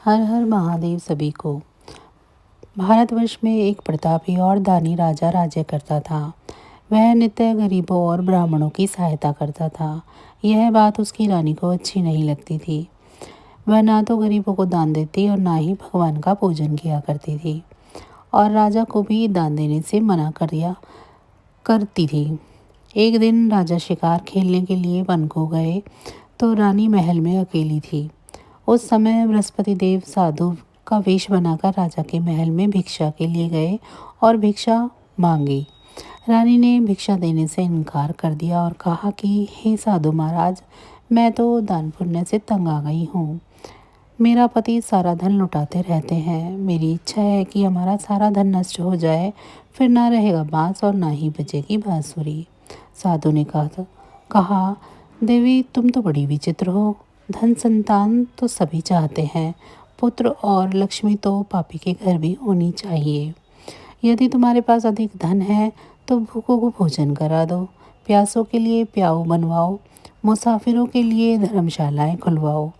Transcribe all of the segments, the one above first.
हर हर महादेव सभी को। भारतवर्ष में एक प्रतापी और दानी राजा राज्य करता था। वह नित्य गरीबों और ब्राह्मणों की सहायता करता था। यह बात उसकी रानी को अच्छी नहीं लगती थी। वह ना तो गरीबों को दान देती और ना ही भगवान का पूजन किया करती थी, और राजा को भी दान देने से मना कर दिया करती थी। एक दिन राजा शिकार खेलने के लिए वन को गए तो रानी महल में अकेली थी। उस समय बृहस्पति देव साधु का वेश बनाकर राजा के महल में भिक्षा के लिए गए और भिक्षा मांगी। रानी ने भिक्षा देने से इनकार कर दिया और कहा कि हे साधु महाराज, मैं तो दान पुण्य से तंग आ गई हूँ। मेरा पति सारा धन लुटाते रहते हैं। मेरी इच्छा है कि हमारा सारा धन नष्ट हो जाए, फिर ना रहेगा बांस और ना ही बजेगी बांसुरी। साधु ने कहा, देवी तुम तो बड़ी विचित्र हो। धन संतान तो सभी चाहते हैं, पुत्र और लक्ष्मी तो पापी के घर भी होनी चाहिए। यदि तुम्हारे पास अधिक धन है तो भूखों को भोजन करा दो, प्यासों के लिए प्याऊ बनवाओ, मुसाफिरों के लिए धर्मशालाएं खुलवाओ।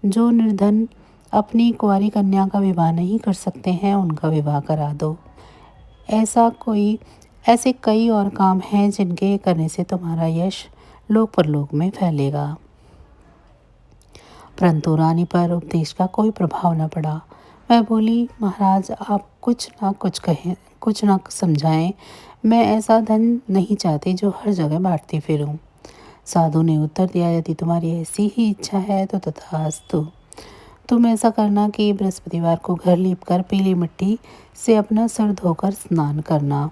जो निर्धन अपनी कुंवारी कन्या का विवाह नहीं कर सकते हैं उनका विवाह करा दो। ऐसे कई और काम हैं जिनके करने से तुम्हारा यश लोक परलोक में फैलेगा। परंतु रानी पर उपदेश का कोई प्रभाव न पड़ा। वह बोली, महाराज आप कुछ ना कुछ कहें, कुछ ना समझाएं। मैं ऐसा धन नहीं चाहती जो हर जगह बांटती फिरूं। साधु ने उत्तर दिया, यदि तुम्हारी ऐसी ही इच्छा है तो तथास्तु। तुम ऐसा करना कि बृहस्पतिवार को घर लीपकर पीली मिट्टी से अपना सर धोकर स्नान करना,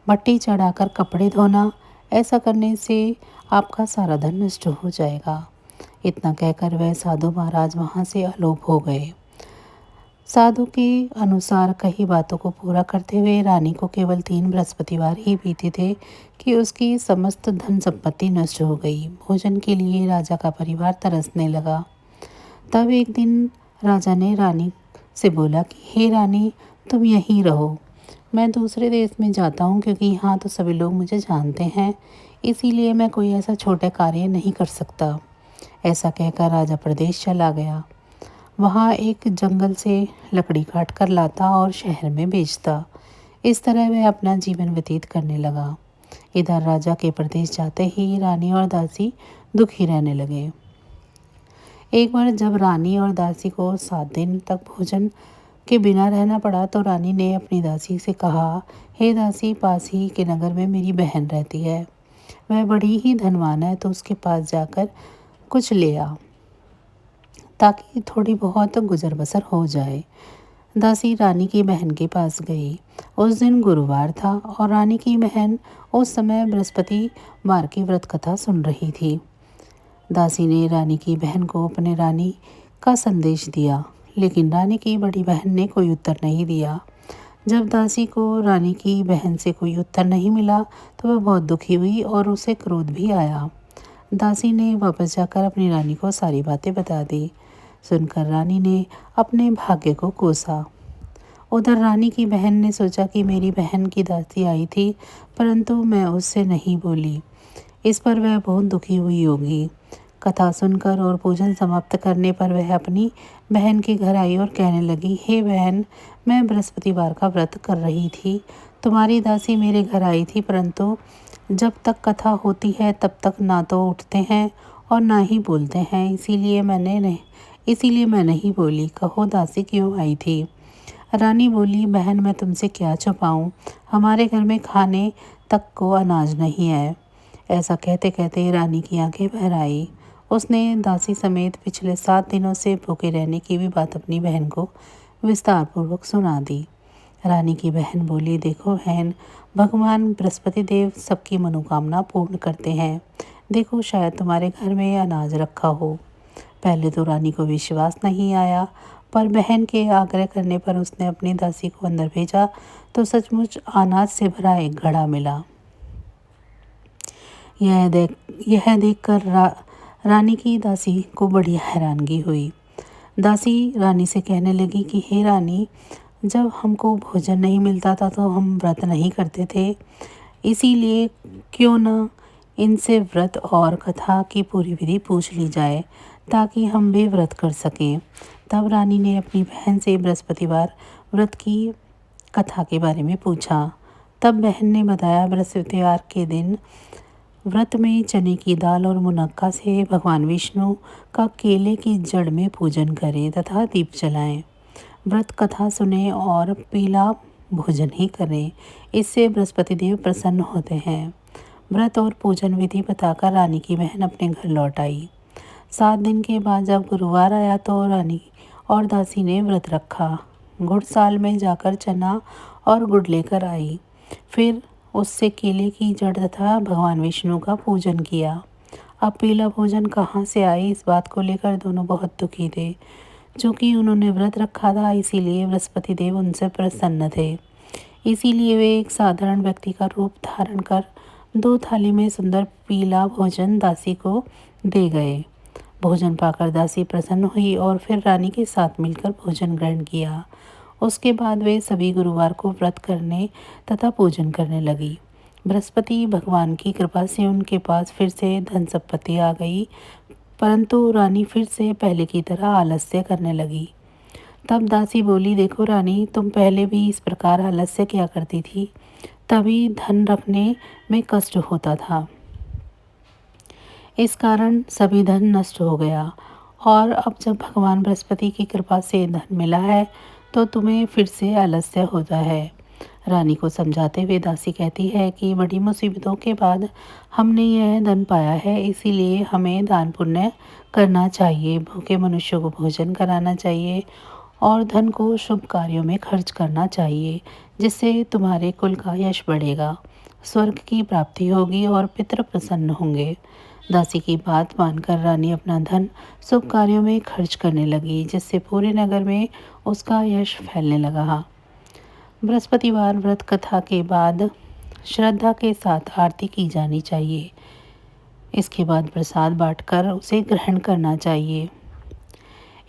भट्टी चढ़ाकर कपड़े धोना। ऐसा करने से आपका सारा धन नष्ट हो जाएगा। इतना कहकर वह साधु महाराज वहाँ से अलोप हो गए। साधु के अनुसार कई बातों को पूरा करते हुए रानी को केवल 3 बृहस्पतिवार ही बीते थे कि उसकी समस्त धन संपत्ति नष्ट हो गई। भोजन के लिए राजा का परिवार तरसने लगा। तब एक दिन राजा ने रानी से बोला कि हे रानी, तुम यहीं रहो। मैं दूसरे देश में जाता हूँ क्योंकि यहाँ तो सभी लोग मुझे जानते हैं, इसीलिए मैं कोई ऐसा छोटा कार्य नहीं कर सकता। ऐसा कहकर राजा प्रदेश चला गया। वहाँ एक जंगल से लकड़ी काट कर लाता और शहर में बेचता। इस तरह वह अपना जीवन व्यतीत करने लगा। इधर राजा के प्रदेश जाते ही रानी और दासी दुखी रहने लगे। एक बार जब रानी और दासी को 7 दिन तक भोजन के बिना रहना पड़ा तो रानी ने अपनी दासी से कहा, हे दासी, पास ही के नगर में मेरी बहन रहती है। वह बड़ी ही धनवान है, तो उसके पास जाकर कुछ ले आ ताकि थोड़ी बहुत गुजर बसर हो जाए। दासी रानी की बहन के पास गई। उस दिन गुरुवार था और रानी की बहन उस समय बृहस्पतिवार की व्रत कथा सुन रही थी। दासी ने रानी की बहन को अपने रानी का संदेश दिया, लेकिन रानी की बड़ी बहन ने कोई उत्तर नहीं दिया। जब दासी को रानी की बहन से कोई उत्तर नहीं मिला तो वह बहुत दुखी हुई और उसे क्रोध भी आया। दासी ने वापस जाकर अपनी रानी को सारी बातें बता दी। सुनकर रानी ने अपने भाग्य को कोसा। उधर रानी की बहन ने सोचा कि मेरी बहन की दासी आई थी, परंतु मैं उससे नहीं बोली। इस पर वह बहुत दुखी हुई होगी। कथा सुनकर और पूजन समाप्त करने पर वह अपनी बहन के घर आई और कहने लगी, हे बहन, मैं बृहस्पतिवार का व्रत कर रही थी। तुम्हारी दासी मेरे घर आई थी, परंतु जब तक कथा होती है तब तक ना तो उठते हैं और ना ही बोलते हैं, इसीलिए मैं नहीं बोली। कहो दासी क्यों आई थी? रानी बोली, बहन मैं तुमसे क्या छुपाऊं, हमारे घर में खाने तक को अनाज नहीं है। ऐसा कहते कहते रानी की आंखें भर आई। उसने दासी समेत पिछले 7 दिनों से भूखे रहने की भी बात अपनी बहन को विस्तार पूर्वक सुना दी। रानी की बहन बोली, देखो बहन, भगवान बृहस्पति देव सबकी मनोकामना पूर्ण करते हैं। देखो शायद तुम्हारे घर में अनाज रखा हो। पहले तो रानी को विश्वास नहीं आया, पर बहन के आग्रह करने पर उसने अपनी दासी को अंदर भेजा तो सचमुच अनाज से भरा एक घड़ा मिला। यह देखकर रानी की दासी को बड़ी हैरानगी हुई। दासी रानी से कहने लगी कि हे रानी, जब हमको भोजन नहीं मिलता था तो हम व्रत नहीं करते थे, इसीलिए क्यों न इनसे व्रत और कथा की पूरी विधि पूछ ली जाए ताकि हम भी व्रत कर सकें। तब रानी ने अपनी बहन से बृहस्पतिवार व्रत की कथा के बारे में पूछा। तब बहन ने बताया, बृहस्पतिवार के दिन व्रत में चने की दाल और मुनक्का से भगवान विष्णु का केले की जड़ में पूजन करें तथा दीप जलाएं। व्रत कथा सुने और पीला भोजन ही करें, इससे बृहस्पति देव प्रसन्न होते हैं। व्रत और पूजन विधि बताकर रानी की बहन अपने घर लौट आई। 7 दिन के बाद जब गुरुवार आया तो रानी और दासी ने व्रत रखा। गुड़साल में जाकर चना और गुड़ लेकर आई, फिर उससे केले की जड़ तथा भगवान विष्णु का पूजन किया। अब पीला भोजन कहाँ से आए, इस बात को लेकर दोनों बहुत दुखी थे। चूँकि उन्होंने व्रत रखा था, इसीलिए बृहस्पति देव उनसे प्रसन्न थे। इसीलिए वे एक साधारण व्यक्ति का रूप धारण कर 2 थाली में सुंदर पीला भोजन दासी को दे गए। भोजन पाकर दासी प्रसन्न हुई और फिर रानी के साथ मिलकर भोजन ग्रहण किया। उसके बाद वे सभी गुरुवार को व्रत करने तथा पूजन करने लगी। बृहस्पति भगवान की कृपा से उनके पास फिर से धन संपत्ति आ गई, परंतु रानी फिर से पहले की तरह आलस्य करने लगी। तब दासी बोली, देखो रानी, तुम पहले भी इस प्रकार आलस्य किया करती थी, तभी धन रखने में कष्ट होता था। इस कारण सभी धन नष्ट हो गया, और अब जब भगवान बृहस्पति की कृपा से धन मिला है तो तुम्हें फिर से आलस्य होता है। रानी को समझाते हुए दासी कहती है कि बड़ी मुसीबतों के बाद हमने यह धन पाया है, इसीलिए हमें दान पुण्य करना चाहिए, भूखे मनुष्यों को भोजन कराना चाहिए और धन को शुभ कार्यों में खर्च करना चाहिए, जिससे तुम्हारे कुल का यश बढ़ेगा, स्वर्ग की प्राप्ति होगी और पितृ प्रसन्न होंगे। दासी की बात मानकर रानी अपना धन शुभ कार्यों में खर्च करने लगी, जिससे पूरे नगर में उसका यश फैलने लगा। बृहस्पतिवार व्रत कथा के बाद श्रद्धा के साथ आरती की जानी चाहिए। इसके बाद प्रसाद बांटकर उसे ग्रहण करना चाहिए।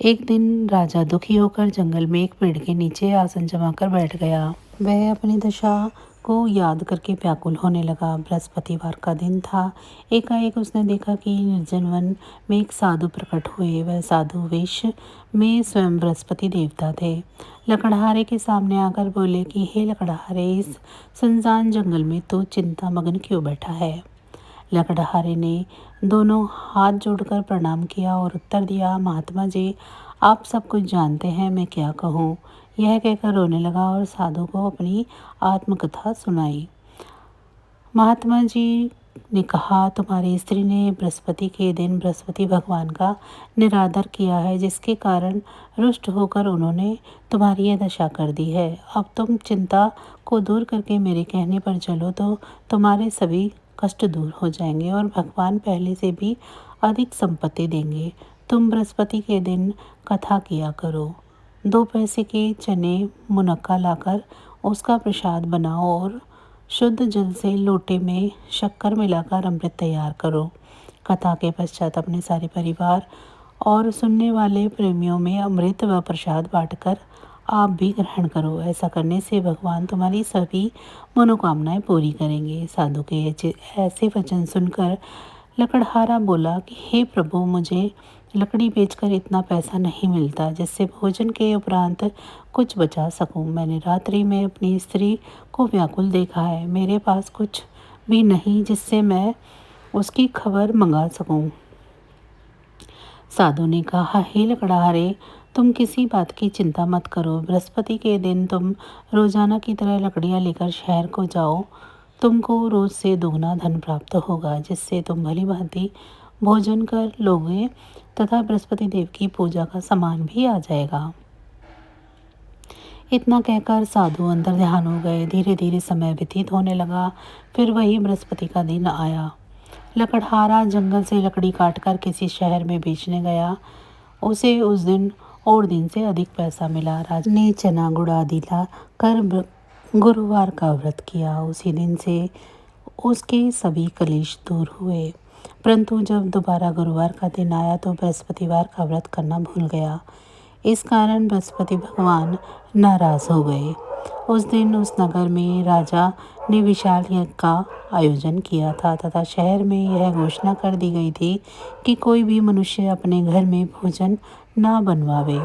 एक दिन राजा दुखी होकर जंगल में एक पेड़ के नीचे आसन जमाकर बैठ गया। वह अपनी दशा को याद करके व्याकुल होने लगा। बृहस्पतिवार का दिन था। एकाएक उसने देखा कि निर्जन वन में एक साधु प्रकट हुए। वह साधु वेश में स्वयं बृहस्पति देवता थे। लकड़हारे के सामने आकर बोले कि हे लकड़हारे, इस सुनसान जंगल में तो चिंता मग्न क्यों बैठा है। लकड़हारे ने दोनों हाथ जोड़कर प्रणाम किया और उत्तर दिया, महात्मा जी, आप सब कुछ जानते हैं, मैं क्या कहूँ। यह कहकर रोने लगा और साधु को अपनी आत्मकथा सुनाई। महात्मा जी ने कहा, तुम्हारी स्त्री ने बृहस्पति के दिन बृहस्पति भगवान का निरादर किया है, जिसके कारण रुष्ट होकर उन्होंने तुम्हारी यह दशा कर दी है। अब तुम चिंता को दूर करके मेरे कहने पर चलो तो तुम्हारे सभी कष्ट दूर हो जाएंगे और भगवान पहले से भी अधिक संपत्ति देंगे। तुम बृहस्पति के दिन कथा किया करो। 2 पैसे के चने मुनक्का लाकर उसका प्रसाद बनाओ और शुद्ध जल से लोटे में शक्कर मिलाकर अमृत तैयार करो। कथा के पश्चात अपने सारे परिवार और सुनने वाले प्रेमियों में अमृत व प्रसाद बांटकर आप भी ग्रहण करो। ऐसा करने से भगवान तुम्हारी सभी मनोकामनाएं पूरी करेंगे। साधु के ऐसे वचन सुनकर लकड़हारा बोला कि हे प्रभु, मुझे लकड़ी बेचकर इतना पैसा नहीं मिलता जिससे भोजन के उपरांत कुछ बचा सकूं। मैंने रात्रि में अपनी स्त्री को व्याकुल देखा है। मेरे पास कुछ भी नहीं जिससे मैं उसकी खबर मंगा सकूं। साधु ने कहा, हे लकड़हारे, तुम किसी बात की चिंता मत करो। बृहस्पति के दिन तुम रोजाना की तरह लकड़ियां लेकर शहर को जाओ। तुमको रोज से दोगुना धन प्राप्त होगा, जिससे तुम भली भांति भोजन कर लोगे तथा बृहस्पति देव की पूजा का सामान भी आ जाएगा। इतना कहकर साधु अंतर ध्यान हो गए। धीरे धीरे समय व्यतीत होने लगा। फिर वही बृहस्पति का दिन आया। लकड़हारा जंगल से लकड़ी काटकर किसी शहर में बेचने गया। उसे उस दिन और दिन से अधिक पैसा मिला। राजा ने चना गुड़ आदि ला कर गुरुवार का व्रत किया। उसी दिन से उसके सभी कलेश दूर हुए। परंतु जब दोबारा गुरुवार का दिन आया तो बृहस्पतिवार का व्रत करना भूल गया। इस कारण बृहस्पति भगवान नाराज हो गए। उस दिन उस नगर में राजा ने विशाल यज्ञ का आयोजन किया था तथा शहर में यह घोषणा कर दी गई थी कि कोई भी मनुष्य अपने घर में भोजन न बनवावे,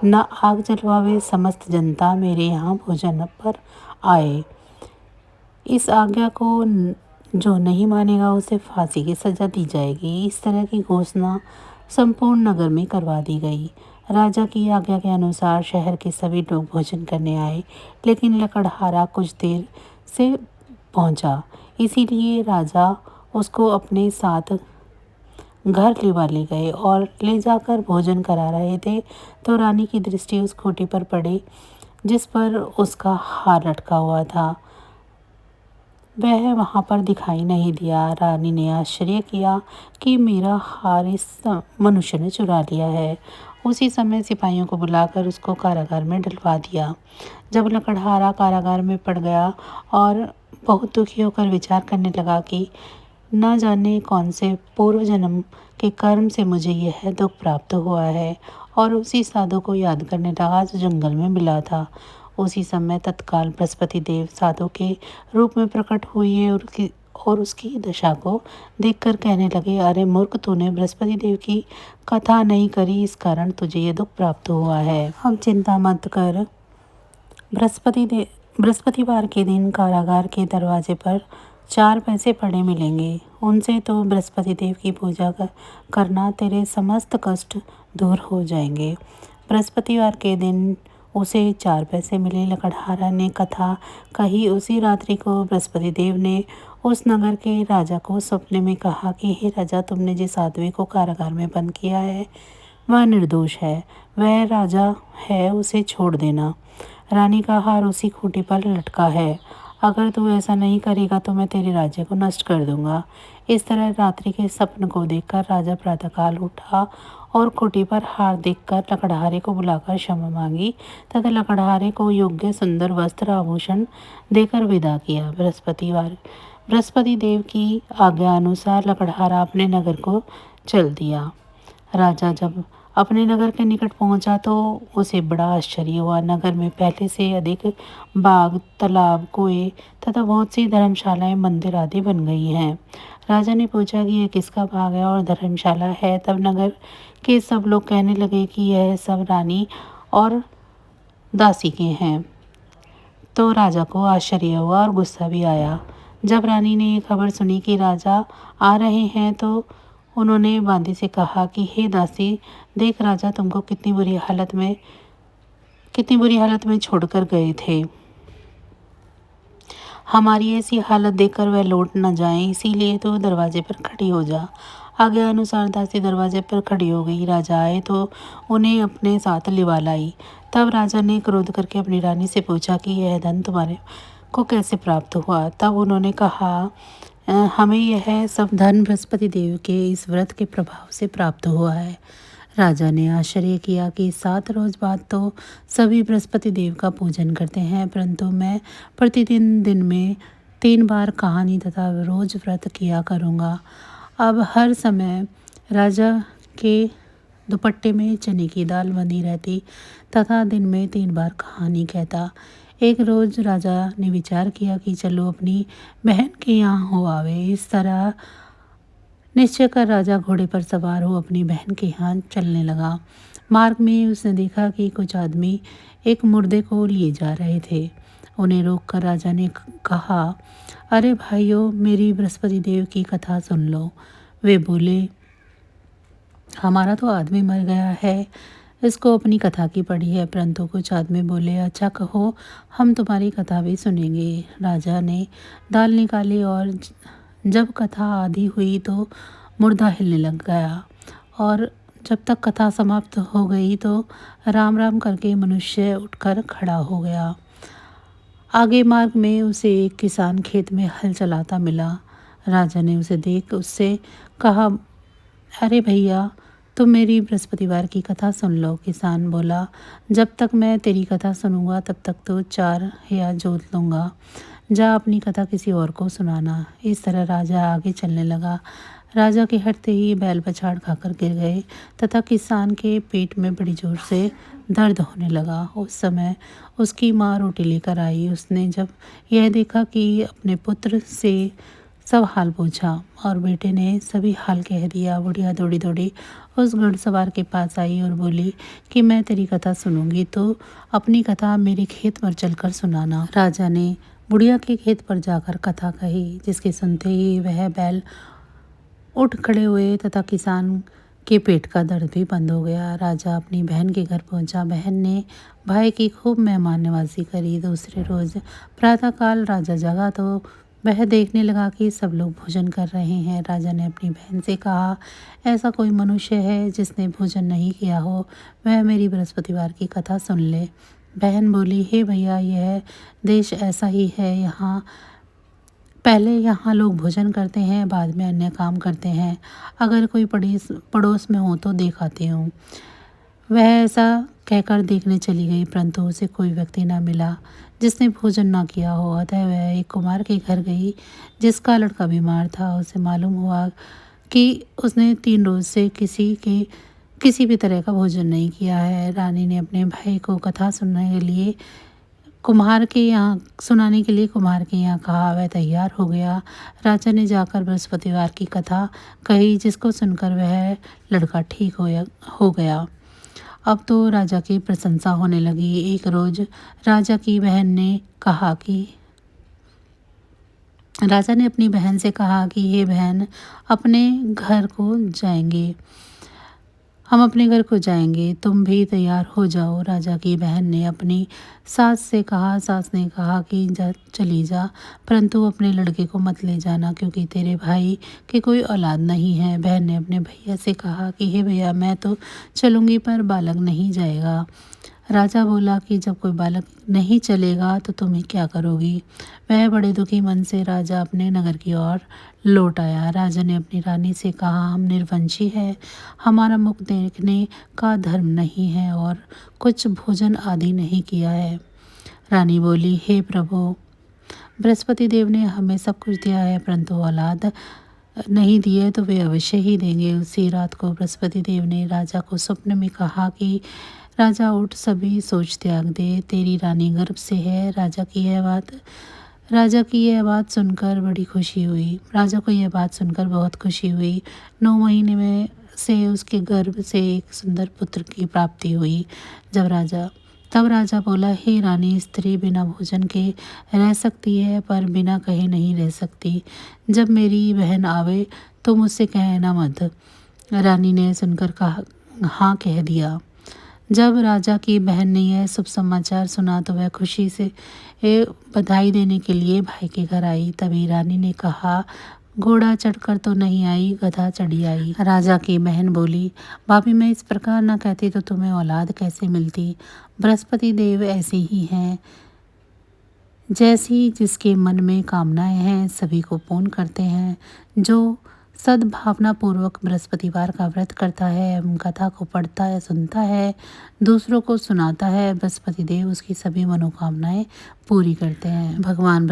न आग जलवावे। समस्त जनता मेरे यहाँ भोजन पर आए। इस आज्ञा को जो नहीं मानेगा उसे फांसी की सजा दी जाएगी। इस तरह की घोषणा संपूर्ण नगर में करवा दी गई। राजा की आज्ञा के अनुसार शहर के सभी लोग भोजन करने आए, लेकिन लकड़हारा कुछ देर से पहुंचा, इसीलिए राजा उसको अपने साथ घर लिवा ले गए और ले जाकर भोजन करा रहे थे तो रानी की दृष्टि उस खूंटी पर पड़ी जिस पर उसका हार लटका हुआ था। वह वहाँ पर दिखाई नहीं दिया। रानी ने आश्चर्य किया कि मेरा हार इस मनुष्य ने चुरा लिया है। उसी समय सिपाहियों को बुलाकर उसको कारागार में डलवा दिया। जब लकड़हारा कारागार में पड़ गया और बहुत दुखी होकर विचार करने लगा कि न जाने कौन से पूर्व जन्म के कर्म से मुझे यह दुख प्राप्त हुआ है, और उसी साधु को याद करने लगा जो जंगल में मिला था। उसी समय तत्काल बृहस्पति देव साधु के रूप में प्रकट हुए और उसकी दशा को देखकर कहने लगे, अरे मूर्ख, तूने बृहस्पति देव की कथा नहीं करी, इस कारण तुझे ये दुख प्राप्त हुआ है। अब चिंता मत कर। बृहस्पतिवार के दिन कारागार के दरवाजे पर 4 पैसे पड़े मिलेंगे। उनसे तो बृहस्पति देव की पूजा करना, तेरे समस्त कष्ट दूर हो जाएंगे। बृहस्पतिवार के दिन उसे 4 पैसे मिले। लकड़हारा ने कथा कही। उसी रात्रि को बृहस्पति देव ने उस नगर के राजा को सपने में कहा कि हे राजा, तुमने जिस आदमी को कारागार में बंद किया है वह निर्दोष है, वह राजा है, उसे छोड़ देना। रानी का हार उसी खूंटी पर लटका है। अगर तू ऐसा नहीं करेगा तो मैं तेरे राज्य को नष्ट कर दूंगा। इस तरह रात्रि के स्वप्न को देखकर राजा प्रातःकाल उठा और खूंटी पर हार देखकर लकड़हारे को बुलाकर क्षमा मांगी तथा लकड़हारे को योग्य सुंदर वस्त्र आभूषण देकर विदा किया। बृहस्पति देव की आज्ञा अनुसार लकड़हारा अपने नगर को चल दिया। राजा जब अपने नगर के निकट पहुंचा तो उसे बड़ा आश्चर्य हुआ। नगर में पहले से अधिक बाग, तालाब, कुएं तथा बहुत सी धर्मशालाएं, मंदिर आदि बन गई हैं। राजा ने पूछा कि यह किसका बाग है और धर्मशाला है। तब नगर के सब लोग कहने लगे कि यह सब रानी और दासी के हैं। तो राजा को आश्चर्य हुआ और गुस्सा भी आया। जब रानी ने ये खबर सुनी कि राजा आ रहे हैं तो उन्होंने बांदी से कहा कि हे दासी, देख राजा तुमको कितनी बुरी हालत में छोड़कर गए थे। हमारी ऐसी हालत देखकर वह लौट न जाएं, इसीलिए तो दरवाजे पर खड़ी हो जा। आज्ञा अनुसार दासी दरवाजे पर खड़ी हो गई। राजा आए तो उन्हें अपने साथ लिवा लाई। तब राजा ने क्रोध करके अपनी रानी से पूछा कि यह धन तुम्हारे को कैसे प्राप्त हुआ। तब उन्होंने कहा, हमें यह सब धन बृहस्पति देव के इस व्रत के प्रभाव से प्राप्त हुआ है। राजा ने आश्चर्य किया कि 7 रोज बाद तो सभी बृहस्पति देव का पूजन करते हैं, परंतु मैं प्रतिदिन दिन में 3 बार कहानी तथा रोज व्रत किया करूँगा। अब हर समय राजा के दुपट्टे में चने की दाल बंधी रहती तथा दिन में 3 बार कहानी कहता। एक रोज राजा ने विचार किया कि चलो अपनी बहन के यहाँ हो आवे। इस तरह निश्चय कर राजा घोड़े पर सवार हो अपनी बहन के यहाँ चलने लगा। मार्ग में उसने देखा कि कुछ आदमी एक मुर्दे को लिए जा रहे थे। उन्हें रोककर राजा ने कहा, अरे भाइयों, मेरी बृहस्पति देव की कथा सुन लो। वे बोले, हमारा तो आदमी मर गया है, इसको अपनी कथा की पड़ी है। परंतु कुछ आदमी बोले, अच्छा कहो, हम तुम्हारी कथा भी सुनेंगे। राजा ने दाल निकाली और जब कथा आधी हुई तो मुर्दा हिलने लग गया, और जब तक कथा समाप्त हो गई तो राम राम करके मनुष्य उठकर खड़ा हो गया। आगे मार्ग में उसे एक किसान खेत में हल चलाता मिला। राजा ने उसे देख उससे कहा, अरे भैया, तुम मेरी बृहस्पतिवार की कथा सुन लो। किसान बोला, जब तक मैं तेरी कथा सुनूंगा तब तक तो 4 या जोत लूँगा। जा अपनी कथा किसी और को सुनाना। इस तरह राजा आगे चलने लगा। राजा के हटते ही बैल पछाड़ खाकर गिर गए तथा किसान के पेट में बड़ी जोर से दर्द होने लगा। उस समय उसकी माँ रोटी लेकर आई। उसने जब यह देखा कि अपने पुत्र से सब हाल पूछा और बेटे ने सभी हाल कह दिया। बुढ़िया दौड़ी दौड़ी उस घुड़सवार के पास आई और बोली कि मैं तेरी कथा सुनूंगी तो अपनी कथा मेरे खेत पर चलकर सुनाना। राजा ने बुढ़िया के खेत पर जाकर कथा कही, जिसके सुनते ही वह बैल उठ खड़े हुए तथा किसान के पेट का दर्द भी बंद हो गया। राजा अपनी बहन के घर पहुंचा। बहन ने भाई की खूब मेहमान नवाजी करी। दूसरे रोज प्रातःकाल राजा जगा तो वह देखने लगा कि सब लोग भोजन कर रहे हैं। राजा ने अपनी बहन से कहा, ऐसा कोई मनुष्य है जिसने भोजन नहीं किया हो, वह मेरी बृहस्पतिवार की कथा सुन ले। बहन बोली, हे भैया, यह देश ऐसा ही है। यहाँ लोग भोजन करते हैं, बाद में अन्य काम करते हैं। अगर कोई पड़ोस में हो तो देख आती हूँ। वह ऐसा कहकर देखने चली गई, परंतु उसे कोई व्यक्ति न मिला जिसने भोजन ना किया हो। अतः वह एक कुम्हार के घर गई जिसका लड़का बीमार था। उसे मालूम हुआ कि उसने 3 रोज से किसी भी तरह का भोजन नहीं किया है। रानी ने अपने भाई को कथा सुनाने के लिए कुम्हार के यहाँ कहा। वह तैयार हो गया। राजा ने जाकर बृहस्पतिवार की कथा कही, जिसको सुनकर वह लड़का ठीक हो गया। अब तो राजा की प्रशंसा होने लगी। एक रोज राजा ने अपनी बहन से कहा कि हे बहन, हम अपने घर को जाएंगे, तुम भी तैयार हो जाओ। राजा की बहन ने अपनी सास ने कहा कि चली जा, परंतु अपने लड़के को मत ले जाना, क्योंकि तेरे भाई की कोई औलाद नहीं है। बहन ने अपने भैया से कहा कि हे भैया, मैं तो चलूंगी पर बालक नहीं जाएगा। राजा बोला कि जब कोई बालक नहीं चलेगा तो तुम्हें क्या करोगी। वह बड़े दुखी मन से राजा अपने नगर की ओर लौट आया। राजा ने अपनी रानी से कहा, हम निर्वंशी है, हमारा मुख देखने का धर्म नहीं है और कुछ भोजन आदि नहीं किया है। रानी बोली, हे प्रभु, बृहस्पति देव ने हमें सब कुछ दिया है, परंतु औलाद नहीं दिए तो वे अवश्य ही देंगे। उसी रात को बृहस्पति देव ने राजा को स्वप्न में कहा कि राजा उठ, सभी सोच त्याग दे, तेरी रानी गर्भ से है। राजा की यह बात सुनकर बहुत खुशी हुई। 9 महीने में से उसके गर्भ से एक सुंदर पुत्र की प्राप्ति हुई। तब राजा बोला, हे रानी, स्त्री बिना भोजन के रह सकती है पर बिना कहे नहीं रह सकती। जब मेरी बहन आवे तो मुझसे कहना मत। रानी ने सुनकर हाँ कह दिया। जब राजा की बहन ने यह शुभ समाचार सुना तो वह खुशी से बधाई देने के लिए भाई के घर आई। तभी रानी ने कहा, घोड़ा चढ़कर तो नहीं आई, गधा चढ़ी आई। राजा की बहन बोली, भाभी, मैं इस प्रकार न कहती तो तुम्हें औलाद कैसे मिलती। बृहस्पति देव ऐसे ही हैं, जैसी जिसके मन में कामनाएं हैं सभी को पूर्ण करते हैं। जो सद्भावना पूर्वक बृहस्पतिवार का व्रत करता है एवं कथा को पढ़ता है, सुनता है, दूसरों को सुनाता है, बृहस्पति देव उसकी सभी मनोकामनाएं पूरी करते हैं। भगवान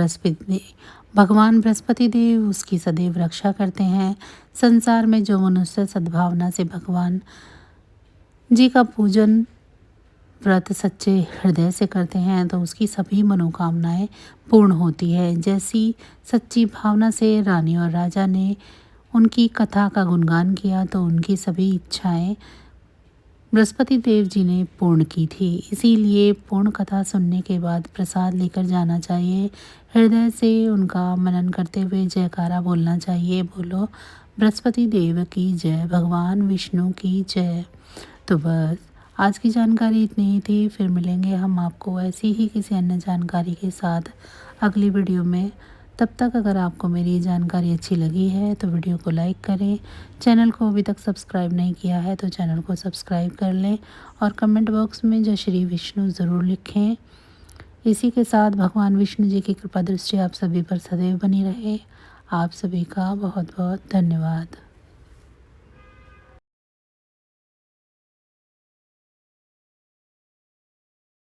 बृहस्पति देव उसकी सदैव रक्षा करते हैं। संसार में जो मनुष्य सद्भावना से भगवान जी का पूजन व्रत सच्चे हृदय से करते हैं तो उसकी सभी मनोकामनाएं पूर्ण होती है। जैसी सच्ची भावना से रानी और राजा ने उनकी कथा का गुणगान किया तो उनकी सभी इच्छाएं बृहस्पति देव जी ने पूर्ण की थी। इसीलिए पूर्ण कथा सुनने के बाद प्रसाद लेकर जाना चाहिए। हृदय से उनका मनन करते हुए जयकारा बोलना चाहिए। बोलो बृहस्पति देव की जय, भगवान विष्णु की जय। तो बस आज की जानकारी इतनी ही थी। फिर मिलेंगे हम आपको ऐसी ही किसी अन्य जानकारी के साथ अगली वीडियो में। तब तक अगर आपको मेरी जानकारी अच्छी लगी है तो वीडियो को लाइक करें। चैनल को अभी तक सब्सक्राइब नहीं किया है तो चैनल को सब्सक्राइब कर लें और कमेंट बॉक्स में जय श्री विष्णु ज़रूर लिखें। इसी के साथ भगवान विष्णु जी की कृपा दृष्टि आप सभी पर सदैव बनी रहे। आप सभी का बहुत बहुत धन्यवाद।